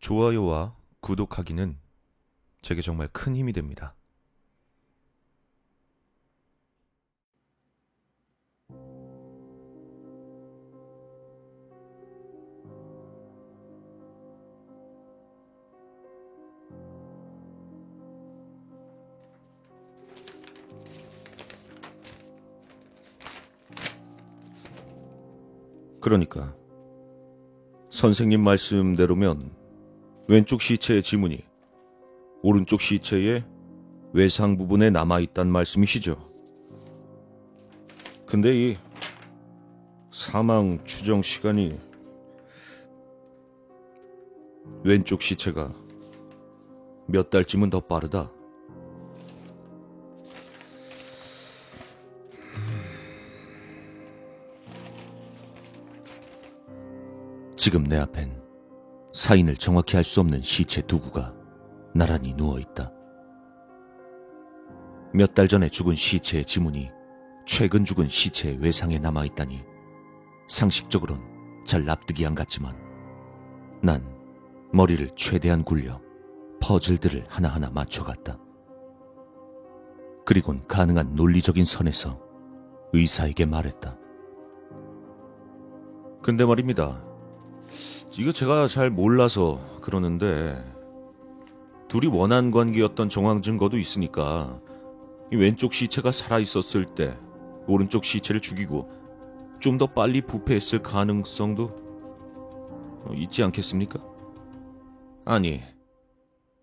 좋아요와 구독하기는 제게 정말 큰 힘이 됩니다. 그러니까 선생님 말씀대로면 왼쪽 시체의 지문이 오른쪽 시체의 외상 부분에 남아있단 말씀이시죠? 근데 이 사망 추정 시간이 왼쪽 시체가 몇 달쯤은 더 빠르다. 지금 내 앞엔 사인을 정확히 알 수 없는 시체 두 구가 나란히 누워있다. 몇 달 전에 죽은 시체의 지문이 최근 죽은 시체의 외상에 남아있다니 상식적으론 잘 납득이 안 갔지만 난 머리를 최대한 굴려 퍼즐들을 하나하나 맞춰갔다. 그리곤 가능한 논리적인 선에서 의사에게 말했다. 근데 말입니다. 이거 제가 잘 몰라서 그러는데 둘이 원한 관계였던 정황 증거도 있으니까 이 왼쪽 시체가 살아있었을 때 오른쪽 시체를 죽이고 좀 더 빨리 부패했을 가능성도 있지 않겠습니까? 아니,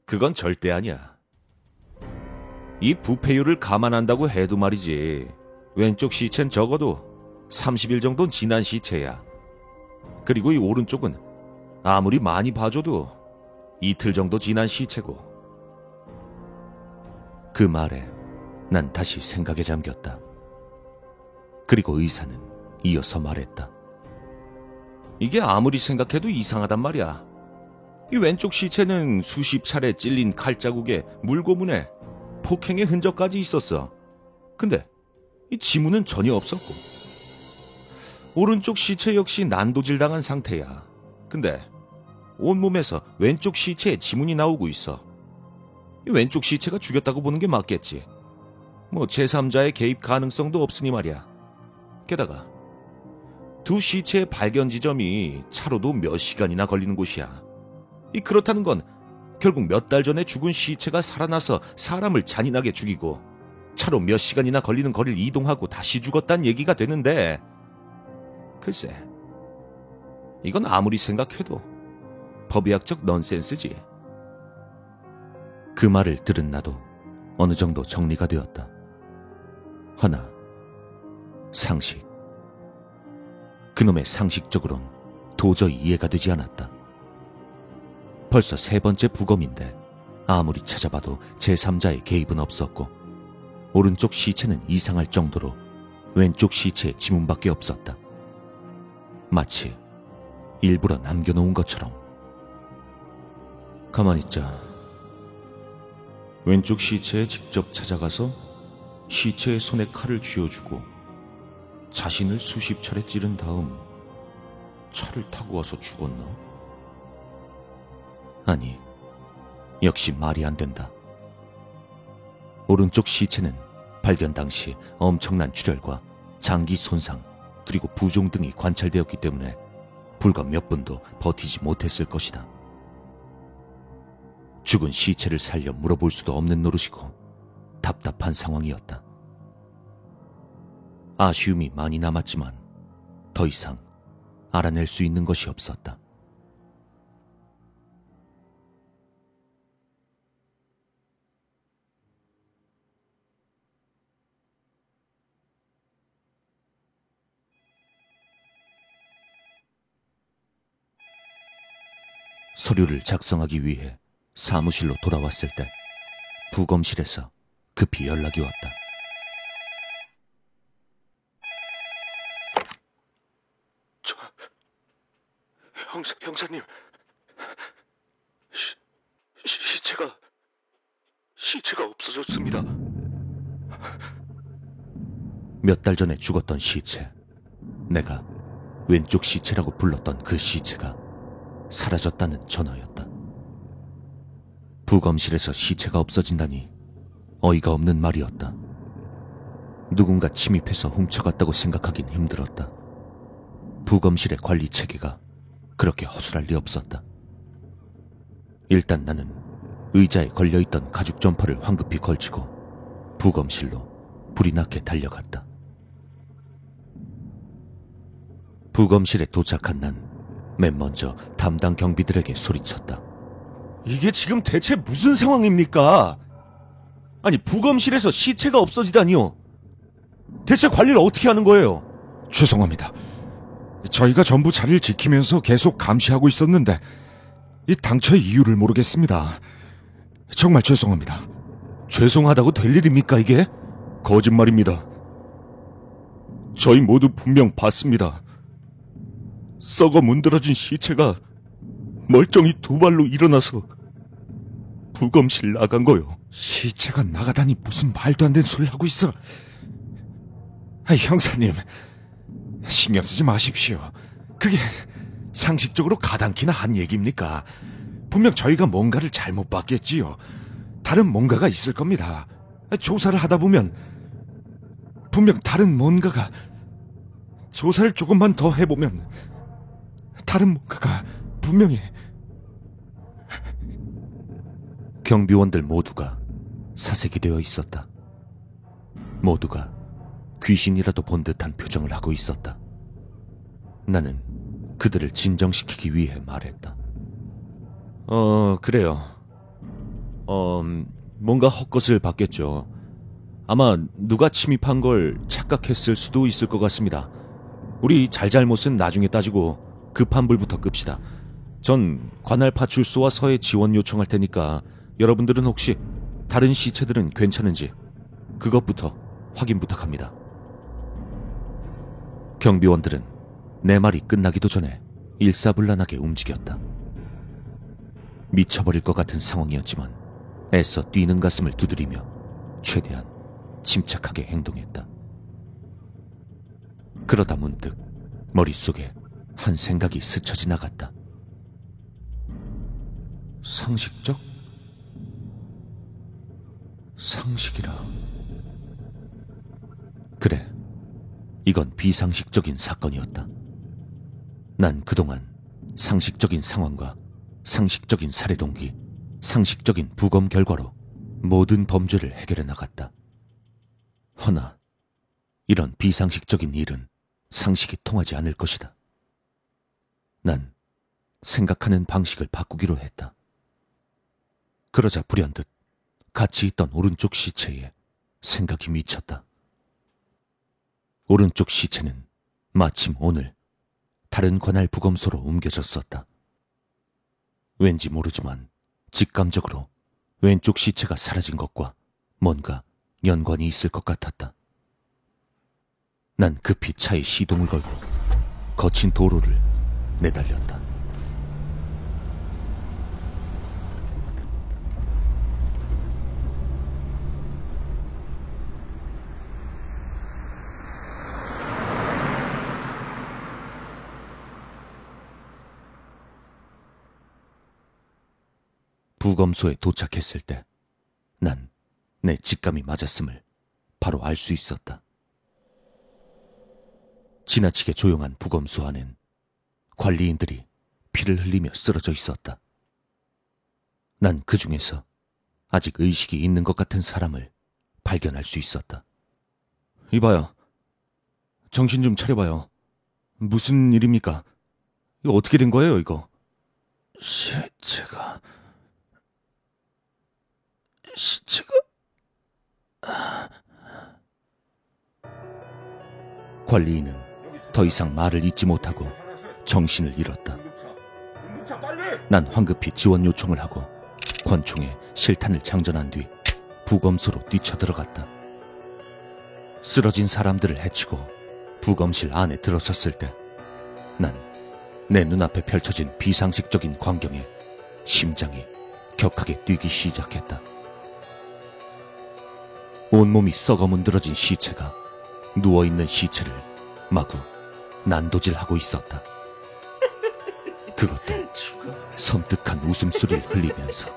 그건 절대 아니야. 이 부패율을 감안한다고 해도 말이지, 왼쪽 시체는 적어도 30일 정도는 지난 시체야. 그리고 이 오른쪽은 아무리 많이 봐줘도 이틀 정도 지난 시체고. 그 말에 난 다시 생각에 잠겼다. 그리고 의사는 이어서 말했다. 이게 아무리 생각해도 이상하단 말이야. 이 왼쪽 시체는 수십 차례 찔린 칼자국에 물고문에 폭행의 흔적까지 있었어. 근데 이 지문은 전혀 없었고, 오른쪽 시체 역시 난도질당한 상태야. 근데 온몸에서 왼쪽 시체에 지문이 나오고 있어. 이 왼쪽 시체가 죽였다고 보는 게 맞겠지. 뭐 제3자의 개입 가능성도 없으니 말이야. 게다가 두 시체의 발견 지점이 차로도 몇 시간이나 걸리는 곳이야. 그렇다는 건 결국 몇 달 전에 죽은 시체가 살아나서 사람을 잔인하게 죽이고 차로 몇 시간이나 걸리는 거리를 이동하고 다시 죽었다는 얘기가 되는데, 글쎄, 이건 아무리 생각해도 법의학적 넌센스지. 그 말을 들은 나도 어느 정도 정리가 되었다. 허나 상식, 그놈의 상식적으론 도저히 이해가 되지 않았다. 벌써 세 번째 부검인데 아무리 찾아봐도 제3자의 개입은 없었고, 오른쪽 시체는 이상할 정도로 왼쪽 시체의 지문밖에 없었다. 마치 일부러 남겨놓은 것처럼. 가만히 있자. 왼쪽 시체에 직접 찾아가서 시체의 손에 칼을 쥐어주고 자신을 수십 차례 찌른 다음 차를 타고 와서 죽었나? 아니, 역시 말이 안 된다. 오른쪽 시체는 발견 당시 엄청난 출혈과 장기 손상 그리고 부종 등이 관찰되었기 때문에 불과 몇 분도 버티지 못했을 것이다. 죽은 시체를 살려 물어볼 수도 없는 노릇이고 답답한 상황이었다. 아쉬움이 많이 남았지만 더 이상 알아낼 수 있는 것이 없었다. 서류를 작성하기 위해 사무실로 돌아왔을 때 부검실에서 급히 연락이 왔다. 형사님, 시체가 없어졌습니다. 몇 달 전에 죽었던 시체, 내가 왼쪽 시체라고 불렀던 그 시체가 사라졌다는 전화였다. 부검실에서 시체가 없어진다니 어이가 없는 말이었다. 누군가 침입해서 훔쳐갔다고 생각하긴 힘들었다. 부검실의 관리 체계가 그렇게 허술할 리 없었다. 일단 나는 의자에 걸려있던 가죽 점퍼를 황급히 걸치고 부검실로 불이 나게 달려갔다. 부검실에 도착한 난 맨 먼저 담당 경비들에게 소리쳤다. 이게 지금 대체 무슨 상황입니까? 아니, 부검실에서 시체가 없어지다니요. 대체 관리를 어떻게 하는 거예요? 죄송합니다. 저희가 전부 자리를 지키면서 계속 감시하고 있었는데 이 당초의 이유를 모르겠습니다. 정말 죄송합니다. 죄송하다고 될 일입니까, 이게? 거짓말입니다. 저희 모두 분명 봤습니다. 썩어 문드러진 시체가 멀쩡히 두 발로 일어나서 부검실 나간 거요. 시체가 나가다니 무슨 말도 안 되는 소리를 하고 있어. 형사님, 신경 쓰지 마십시오. 그게 상식적으로 가당키나 한 얘기입니까? 분명 저희가 뭔가를 잘못 봤겠지요. 다른 뭔가가 있을 겁니다. 조사를 하다 보면 분명 다른 뭔가가, 조사를 조금만 더 해보면 다른 뭔가가 분명히. 경비원들 모두가 사색이 되어 있었다. 모두가 귀신이라도 본 듯한 표정을 하고 있었다. 나는 그들을 진정시키기 위해 말했다. 그래요. 뭔가 헛것을 봤겠죠. 아마 누가 침입한 걸 착각했을 수도 있을 것 같습니다. 우리 잘잘못은 나중에 따지고 급한 불부터 끕시다. 전 관할 파출소와 서해 지원 요청할 테니까 여러분들은 혹시 다른 시체들은 괜찮은지 그것부터 확인 부탁합니다. 경비원들은 내 말이 끝나기도 전에 일사불란하게 움직였다. 미쳐버릴 것 같은 상황이었지만 애써 뛰는 가슴을 두드리며 최대한 침착하게 행동했다. 그러다 문득 머릿속에 한 생각이 스쳐 지나갔다. 상식적? 상식이라. 그래, 이건 비상식적인 사건이었다. 난 그동안 상식적인 상황과 상식적인 살해 동기, 상식적인 부검 결과로 모든 범죄를 해결해 나갔다. 허나 이런 비상식적인 일은 상식이 통하지 않을 것이다. 난 생각하는 방식을 바꾸기로 했다. 그러자 불현듯 같이 있던 오른쪽 시체에 생각이 미쳤다. 오른쪽 시체는 마침 오늘 다른 관할 부검소로 옮겨졌었다. 왠지 모르지만 직감적으로 왼쪽 시체가 사라진 것과 뭔가 연관이 있을 것 같았다. 난 급히 차에 시동을 걸고 거친 도로를 내달렸다. 부검소에 도착했을 때 난 내 직감이 맞았음을 바로 알 수 있었다. 지나치게 조용한 부검소 안엔 관리인들이 피를 흘리며 쓰러져 있었다. 난 그 중에서 아직 의식이 있는 것 같은 사람을 발견할 수 있었다. 이봐요. 정신 좀 차려봐요. 무슨 일입니까? 이거 어떻게 된 거예요, 이거? 시체가... 관리인은 더 이상 말을 잇지 못하고 정신을 잃었다. 난 황급히 지원 요청을 하고 권총에 실탄을 장전한 뒤 부검소로 뛰쳐들어갔다. 쓰러진 사람들을 해치고 부검실 안에 들어섰을 때 난 내 눈앞에 펼쳐진 비상식적인 광경에 심장이 격하게 뛰기 시작했다. 온몸이 썩어 문드러진 시체가 누워있는 시체를 마구 난도질하고 있었다. 그것도 섬뜩한 웃음소리를 흘리면서.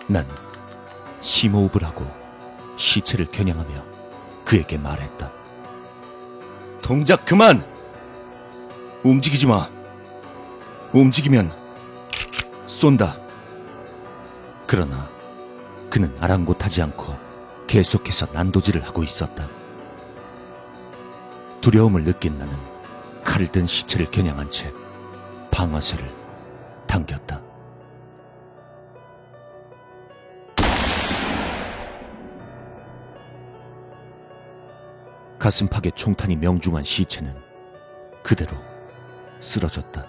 난 심호흡을 하고 시체를 겨냥하며 그에게 말했다. 동작 그만! 움직이지 마. 움직이면 쏜다. 그러나 그는 아랑곳하지 않고 계속해서 난도질을 하고 있었다. 두려움을 느낀 나는 칼을 든 시체를 겨냥한 채 방아쇠를 당겼다. 가슴팍에 총탄이 명중한 시체는 그대로 쓰러졌다.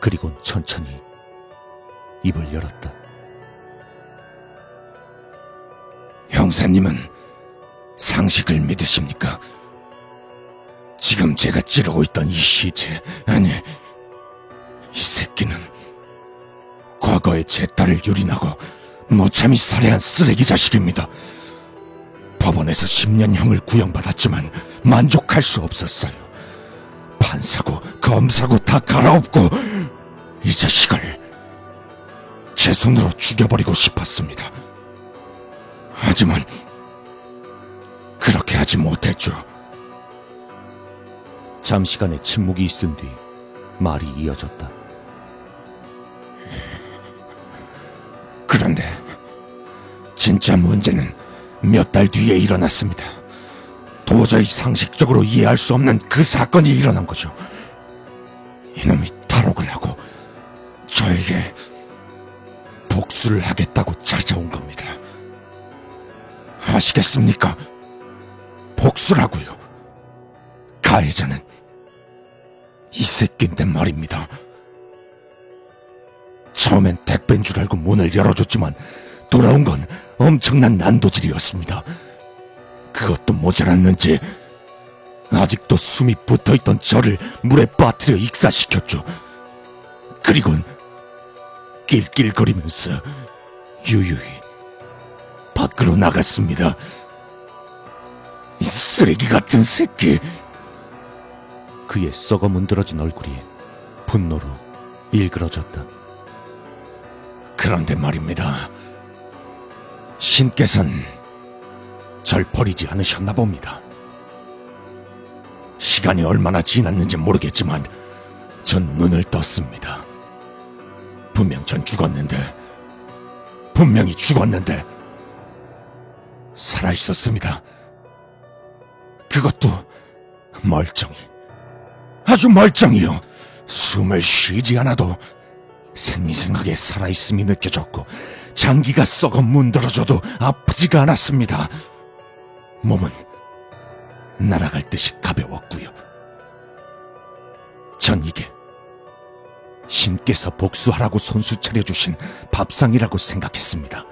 그리곤 천천히 입을 열었다. 형사님은 상식을 믿으십니까? 지금 제가 찌르고 있던 이 시체, 아니, 이 새끼는 과거에 제 딸을 유린하고 무참히 살해한 쓰레기 자식입니다. 법원에서 10년형을 구형받았지만 만족할 수 없었어요. 판사고 검사고 다 갈아엎고 이 자식을 제 손으로 죽여버리고 싶었습니다. 하지만 그렇게 하지 못했죠. 잠시간의 침묵이 있은 뒤 말이 이어졌다. 그런데 진짜 문제는 몇 달 뒤에 일어났습니다. 도저히 상식적으로 이해할 수 없는 그 사건이 일어난 거죠. 이놈이 탈옥을 하고 저에게 복수를 하겠다고 찾아온 겁니다. 아시겠습니까? 복수라고요. 가해자는 이 새끼인데 말입니다. 처음엔 택배인 줄 알고 문을 열어줬지만 돌아온 건 엄청난 난도질이었습니다. 그것도 모자랐는지 아직도 숨이 붙어있던 저를 물에 빠뜨려 익사시켰죠. 그리곤 낄낄거리면서 유유히 밖으로 나갔습니다. 이 쓰레기 같은 새끼. 그의 썩어 문드러진 얼굴이 분노로 일그러졌다. 그런데 말입니다. 신께선 절 버리지 않으셨나 봅니다. 시간이 얼마나 지났는지 모르겠지만 전 눈을 떴습니다. 분명 전 죽었는데, 분명히 죽었는데 살아있었습니다. 그것도 멀쩡히, 아주 멀쩡히요. 숨을 쉬지 않아도 생생하게 살아있음이 느껴졌고 장기가 썩어 문드러져도 아프지가 않았습니다. 몸은 날아갈 듯이 가벼웠고요. 전 이게 신께서 복수하라고 손수 차려주신 밥상이라고 생각했습니다.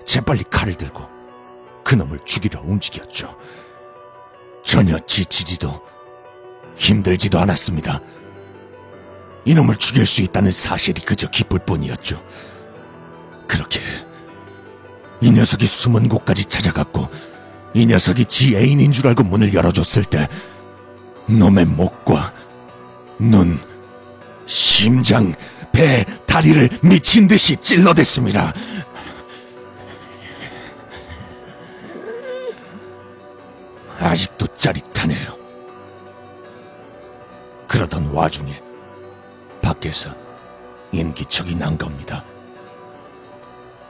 재빨리 칼을 들고 그놈을 죽이려 움직였죠. 전혀 지치지도 힘들지도 않았습니다. 이놈을 죽일 수 있다는 사실이 그저 기쁠 뿐이었죠. 그렇게 이 녀석이 숨은 곳까지 찾아갔고 이 녀석이 지 애인인 줄 알고 문을 열어줬을 때 놈의 목과 눈, 심장, 배, 다리를 미친 듯이 찔러댔습니다. 아직도 짜릿하네요. 그러던 와중에 밖에서 인기척이 난 겁니다.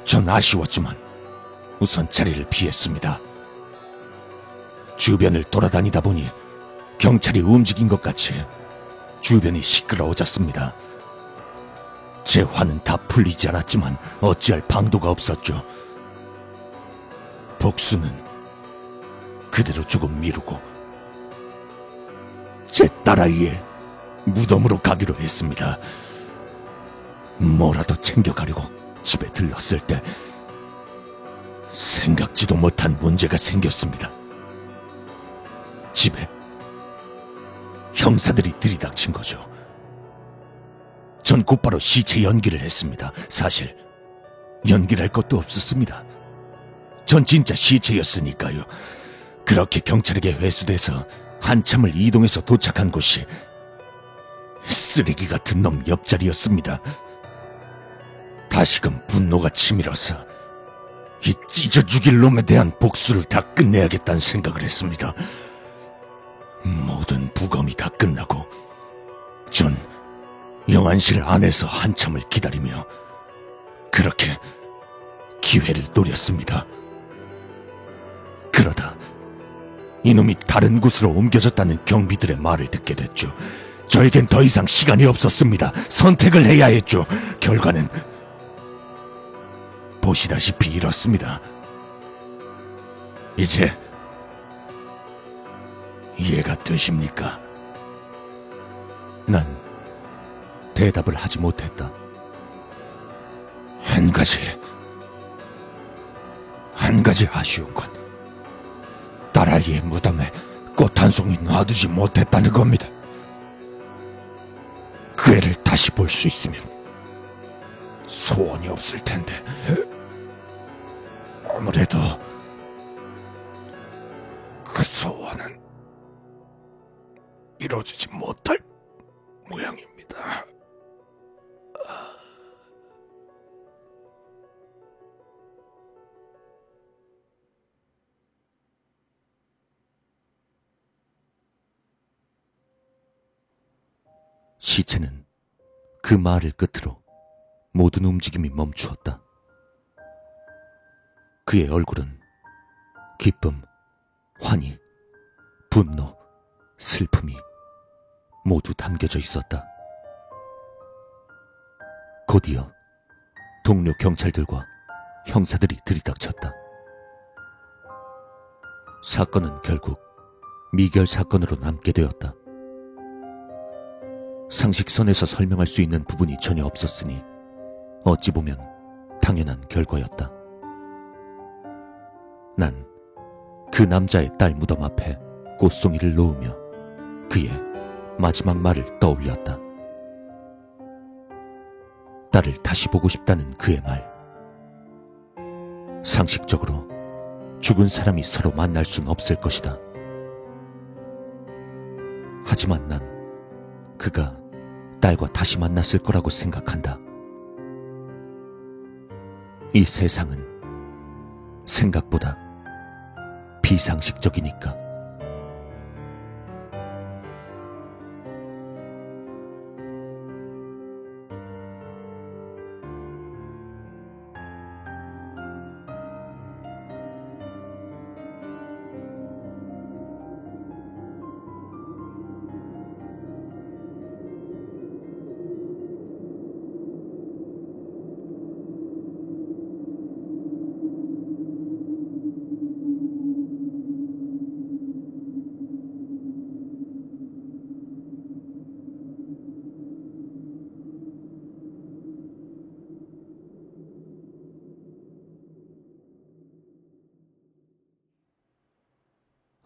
전 아쉬웠지만 우선 자리를 피했습니다. 주변을 돌아다니다 보니 경찰이 움직인 것 같이 주변이 시끄러워졌습니다. 제 화는 다 풀리지 않았지만 어찌할 방도가 없었죠. 복수는 그대로 조금 미루고 제 딸아이의 무덤으로 가기로 했습니다. 뭐라도 챙겨가려고 집에 들렀을 때 생각지도 못한 문제가 생겼습니다. 집에 형사들이 들이닥친 거죠. 전 곧바로 시체 연기를 했습니다. 사실 연기할 것도 없었습니다. 전 진짜 시체였으니까요. 그렇게 경찰에게 회수돼서 한참을 이동해서 도착한 곳이 쓰레기 같은 놈 옆자리였습니다. 다시금 분노가 치밀어서 이 찢어 죽일 놈에 대한 복수를 다 끝내야겠다는 생각을 했습니다. 모든 부검이 다 끝나고 전 영안실 안에서 한참을 기다리며 그렇게 기회를 노렸습니다. 그러다 이놈이 다른 곳으로 옮겨졌다는 경비들의 말을 듣게 됐죠. 저에겐 더 이상 시간이 없었습니다. 선택을 해야 했죠. 결과는 보시다시피 이렇습니다. 이제 이해가 되십니까? 난 대답을 하지 못했다. 한 가지 아쉬운 건 딸아이의 무덤에 꽃 한 송이 놔두지 못했다는 겁니다. 그 애를 다시 볼 수 있으면 소원이 없을 텐데 아무래도 그 소원은 이루어지지 못할 모양입니다. 시체는 그 말을 끝으로 모든 움직임이 멈추었다. 그의 얼굴은 기쁨, 환희, 분노, 슬픔이 모두 담겨져 있었다. 곧이어 동료 경찰들과 형사들이 들이닥쳤다. 사건은 결국 미결 사건으로 남게 되었다. 상식선에서 설명할 수 있는 부분이 전혀 없었으니 어찌 보면 당연한 결과였다. 난 그 남자의 딸 무덤 앞에 꽃송이를 놓으며 그의 마지막 말을 떠올렸다. 딸을 다시 보고 싶다는 그의 말. 상식적으로 죽은 사람이 서로 만날 순 없을 것이다. 하지만 난 그가 딸과 다시 만났을 거라고 생각한다. 이 세상은 생각보다 비상식적이니까.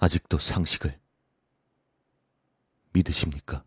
아직도 상식을 믿으십니까?